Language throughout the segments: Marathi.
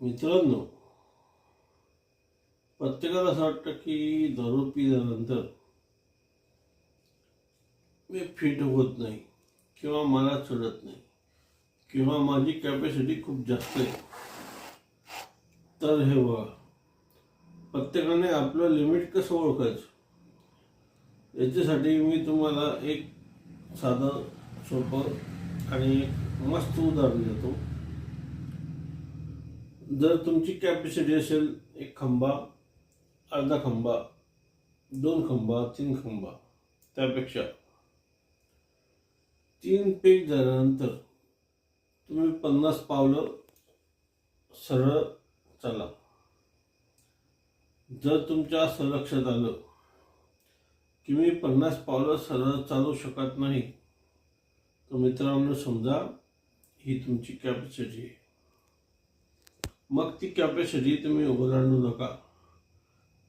मित्रांनो, प्रत्येकाला असं वाटतं की दारू पिल्यानंतर मी फिट होत नाही किंवा मला चढत नाही किंवा माझी कॅपॅसिटी खूप जास्त आहे. तर हे बघा, प्रत्येकाने आपलं लिमिट कसं ओळखायचं याच्यासाठी मी तुम्हाला एक साधं सोपं आणि एक मस्त उदाहरण देतो. जर तुमची कॅपॅसिटी असेल एक खंबा, अर्धा खंबा, 2 खंबा, 3 खंबा, त्यापेक्षा 3 पेग झाल्यानंतर तुम्ही 50 पावलं सरळ चाला. जर तुमच्या असं लक्षात आलं की मी 50 पावलं सरळ चालू शकत नाही, तर मित्रांनो समजा ही तुमची कॅपॅसिटी आहे. मग ती कॅपॅसिटी तुम्ही ओलांडू नका.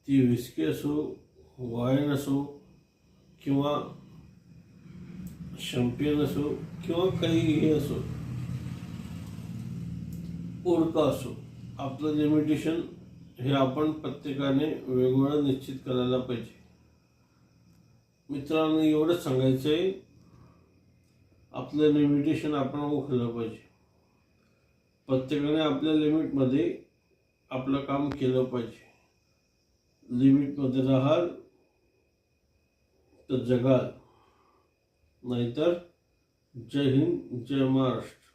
ती विस्की असो, वाईन असो किंवा शॅम्पेन असो किंवा काहीही असो, ओळखा असो, आपलं लिमिटेशन हे आपण प्रत्येकाने वेगवेगळं निश्चित करायला पाहिजे. मित्रांनो, एवढंच सांगायचं आहे, आपलं लिमिटेशन आपण ओळखलं पाहिजे. प्रत्येकाने आपल्या लिमिटमध्ये आपलं काम केलं पाहिजे. लिमिटमध्ये राहाल तर जगाल, नाहीतर जय हिंद, जय महाराष्ट्र.